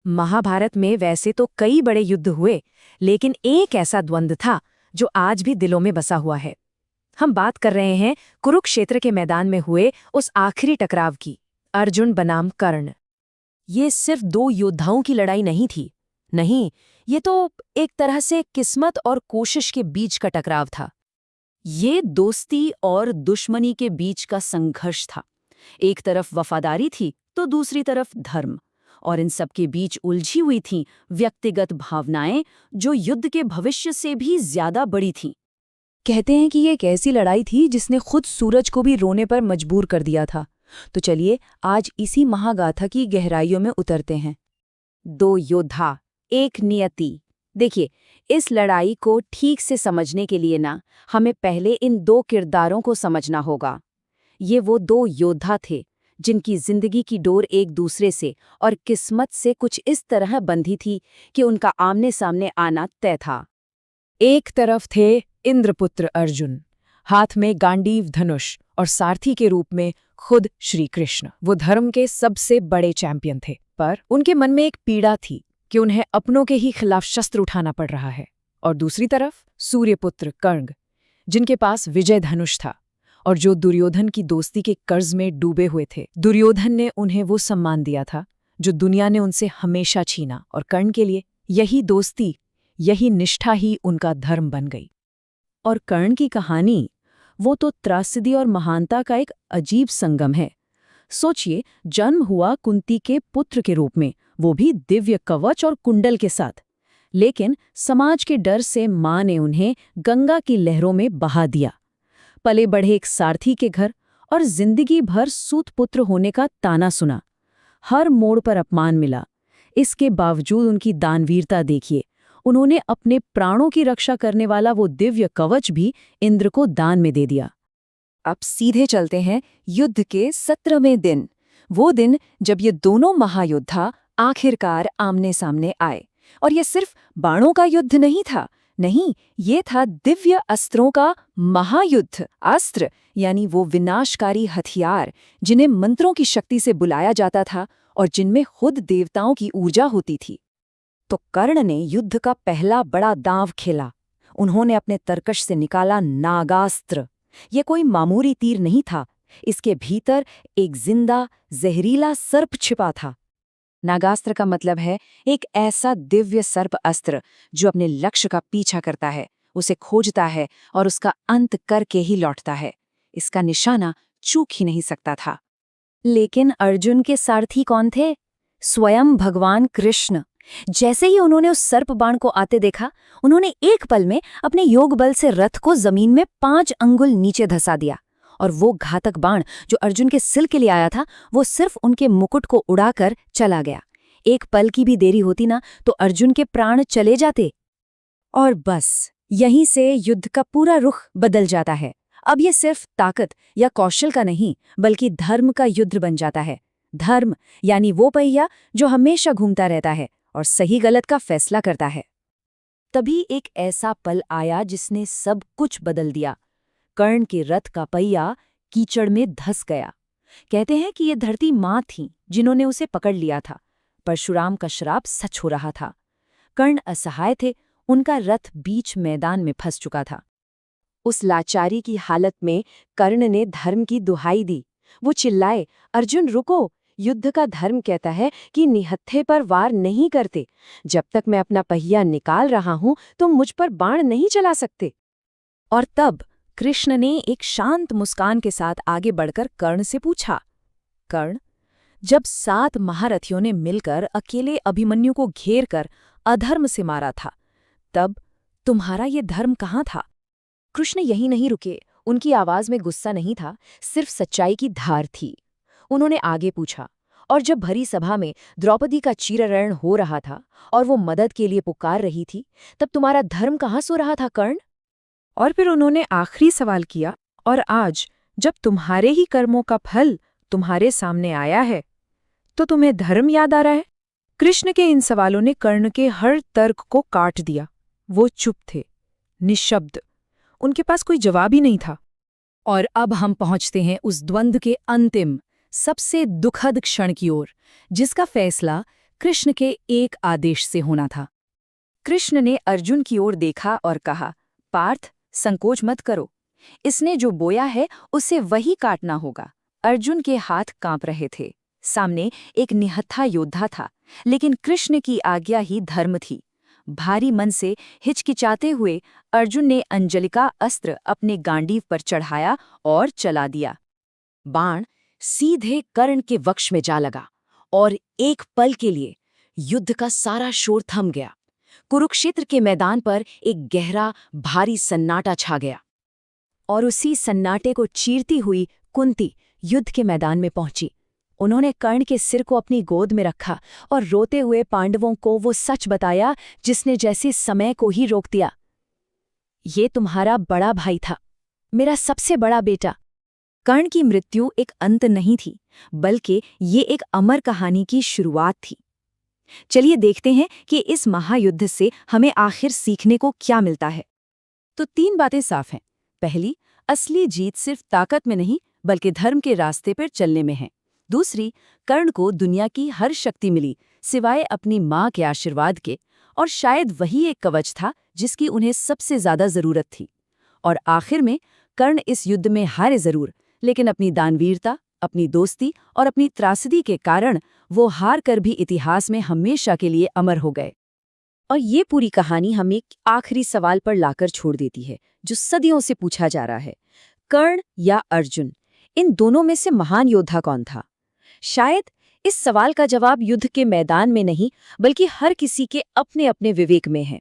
महाभारत में वैसे तो कई बड़े युद्ध हुए, लेकिन एक ऐसा द्वंद्व था जो आज भी दिलों में बसा हुआ है। हम बात कर रहे हैं कुरुक्षेत्र के मैदान में हुए उस आखिरी टकराव की, अर्जुन बनाम कर्ण। ये सिर्फ दो योद्धाओं की लड़ाई नहीं थी। नहीं, ये तो एक तरह से किस्मत और कोशिश के बीच का टकराव था। ये दोस्ती और दुश्मनी के बीच का संघर्ष था। एक तरफ वफादारी थी तो दूसरी तरफ धर्म, और इन सब के बीच उलझी हुई थीं व्यक्तिगत भावनाएं जो युद्ध के भविष्य से भी ज्यादा बड़ी थीं। कहते हैं कि ये एक ऐसी लड़ाई थी जिसने खुद सूरज को भी रोने पर मजबूर कर दिया था। तो चलिए आज इसी महागाथा की गहराइयों में उतरते हैं। दो योद्धा, एक नियति। देखिए, इस लड़ाई को ठीक से समझने के लिए हमें पहले इन दो किरदारों को समझना होगा। ये वो दो योद्धा थे जिनकी जिंदगी की डोर एक दूसरे से और किस्मत से कुछ इस तरह बंधी थी कि उनका आमने सामने आना तय था। एक तरफ थे इंद्रपुत्र अर्जुन, हाथ में गांडीव धनुष और सारथी के रूप में खुद श्री कृष्ण। वो धर्म के सबसे बड़े चैंपियन थे, पर उनके मन में एक पीड़ा थी कि उन्हें अपनों के ही खिलाफ शस्त्र उठाना पड़ रहा है। और दूसरी तरफ सूर्यपुत्र कर्ण, जिनके पास विजय धनुष था और जो दुर्योधन की दोस्ती के कर्ज में डूबे हुए थे। दुर्योधन ने उन्हें वो सम्मान दिया था जो दुनिया ने उनसे हमेशा छीना, और कर्ण के लिए यही दोस्ती, यही निष्ठा ही उनका धर्म बन गई। और कर्ण की कहानी, वो तो त्रासदी और महानता का एक अजीब संगम है। सोचिए, जन्म हुआ कुंती के पुत्र के रूप में, वो भी दिव्य कवच और कुंडल के साथ, लेकिन समाज के डर से मां ने उन्हें गंगा की लहरों में बहा दिया। पले बढ़े एक सारथी के घर और जिंदगी भर सूतपुत्र होने का ताना सुना। हर मोड़ पर अपमान मिला। इसके बावजूद उनकी दानवीरता देखिए, उन्होंने अपने प्राणों की रक्षा करने वाला वो दिव्य कवच भी इंद्र को दान में दे दिया। अब सीधे चलते हैं युद्ध के 17वें दिन, वो दिन जब ये दोनों महायोद्धा आखिरकार आमने सामने आए। और ये सिर्फ बाणों का युद्ध नहीं था, नहीं, ये था दिव्य अस्त्रों का महायुद्ध। अस्त्र यानी वो विनाशकारी हथियार जिन्हें मंत्रों की शक्ति से बुलाया जाता था और जिनमें खुद देवताओं की ऊर्जा होती थी। तो कर्ण ने युद्ध का पहला बड़ा दांव खेला। उन्होंने अपने तरकश से निकाला नागास्त्र। ये कोई मामूली तीर नहीं था, इसके भीतर एक जिंदा जहरीला सर्प छिपा था। नागास्त्र का मतलब है एक ऐसा दिव्य सर्प अस्त्र जो अपने लक्ष्य का पीछा करता है, उसे खोजता है और उसका अंत करके ही लौटता है। इसका निशाना चूक ही नहीं सकता था। लेकिन अर्जुन के सारथी कौन थे? स्वयं भगवान कृष्ण। जैसे ही उन्होंने उस सर्प बाण को आते देखा, उन्होंने एक पल में अपने योग बल से रथ को जमीन में 5 अंगुल नीचे धसा दिया, और वो घातक बाण जो अर्जुन के सिर के लिए आया था, वो सिर्फ उनके मुकुट को उड़ाकर चला गया। एक पल की भी देरी होती तो अर्जुन के प्राण चले जाते। और बस यहीं से युद्ध का पूरा रुख बदल जाता है। अब ये सिर्फ ताकत या कौशल का नहीं, बल्कि धर्म का युद्ध बन जाता है। धर्म यानी वो पहिया जो हमेशा घूमता रहता है और सही गलत का फैसला करता है। तभी एक ऐसा पल आया जिसने सब कुछ बदल दिया। कर्ण के रथ का पहिया कीचड़ में धंस गया। कहते हैं कि ये धरती माँ थी जिन्होंने उसे पकड़ लिया था। परशुराम का श्राप सच हो रहा था। कर्ण असहाय थे, उनका रथ बीच मैदान में फंस चुका था। उस लाचारी की हालत में कर्ण ने धर्म की दुहाई दी। वो चिल्लाए, अर्जुन रुको, युद्ध का धर्म कहता है कि निहत्थे पर वार नहीं करते। जब तक मैं अपना पहिया निकाल रहा हूं तुम मुझ पर बाण नहीं चला सकते। और तब कृष्ण ने एक शांत मुस्कान के साथ आगे बढ़कर कर्ण से पूछा, कर्ण, जब 7 महारथियों ने मिलकर अकेले अभिमन्यु को घेर कर अधर्म से मारा था, तब तुम्हारा ये धर्म कहाँ था? कृष्ण यहीं नहीं रुके। उनकी आवाज में गुस्सा नहीं था, सिर्फ सच्चाई की धार थी। उन्होंने आगे पूछा, और जब भरी सभा में द्रौपदी का चीरहरण हो रहा था और वो मदद के लिए पुकार रही थी, तब तुम्हारा धर्म कहाँ सो रहा था कर्ण? और फिर उन्होंने आखिरी सवाल किया, और आज जब तुम्हारे ही कर्मों का फल तुम्हारे सामने आया है, तो तुम्हें धर्म याद आ रहा है? कृष्ण के इन सवालों ने कर्ण के हर तर्क को काट दिया। वो चुप थे, निशब्द। उनके पास कोई जवाब ही नहीं था। और अब हम पहुंचते हैं उस द्वंद्व के अंतिम, सबसे दुखद क्षण की ओर, जिसका फैसला कृष्ण के एक आदेश से होना था। कृष्ण ने अर्जुन की ओर देखा और कहा, पार्थ, संकोच मत करो। इसने जो बोया है उसे वही काटना होगा। अर्जुन के हाथ कांप रहे थे। सामने एक निहत्था योद्धा था, लेकिन कृष्ण की आज्ञा ही धर्म थी। भारी मन से हिचकिचाते हुए अर्जुन ने अंजलिका अस्त्र अपने गांडीव पर चढ़ाया और चला दिया। बाण सीधे कर्ण के वक्ष में जा लगा और एक पल के लिए युद्ध का सारा शोर थम गया। कुरुक्षेत्र के मैदान पर एक गहरा भारी सन्नाटा छा गया और उसी सन्नाटे को चीरती हुई कुंती युद्ध के मैदान में पहुंची। उन्होंने कर्ण के सिर को अपनी गोद में रखा और रोते हुए पांडवों को वो सच बताया जिसने जैसे समय को ही रोक दिया। ये तुम्हारा बड़ा भाई था, मेरा सबसे बड़ा बेटा। कर्ण की मृत्यु एक अंत नहीं थी, बल्कि ये एक अमर कहानी की शुरुआत थी। चलिए देखते हैं कि इस महायुद्ध से हमें आखिर सीखने को क्या मिलता है। तो 3 बातें साफ हैं। पहली, असली जीत सिर्फ ताकत में नहीं बल्कि धर्म के रास्ते पर चलने में है। दूसरी, कर्ण को दुनिया की हर शक्ति मिली सिवाय अपनी माँ के आशीर्वाद के, और शायद वही एक कवच था जिसकी उन्हें सबसे ज्यादा जरूरत थी। और आखिर में कर्ण इस युद्ध में हारे जरूर, लेकिन अपनी दानवीरता, अपनी दोस्ती और अपनी त्रासदी के कारण वो हार कर भी इतिहास में हमेशा के लिए अमर हो गए। और ये पूरी कहानी हमें एक आखिरी सवाल पर लाकर छोड़ देती है, जो सदियों से पूछा जा रहा है, कर्ण या अर्जुन, इन दोनों में से महान योद्धा कौन था? शायद इस सवाल का जवाब युद्ध के मैदान में नहीं बल्कि हर किसी के अपने अपने विवेक में है।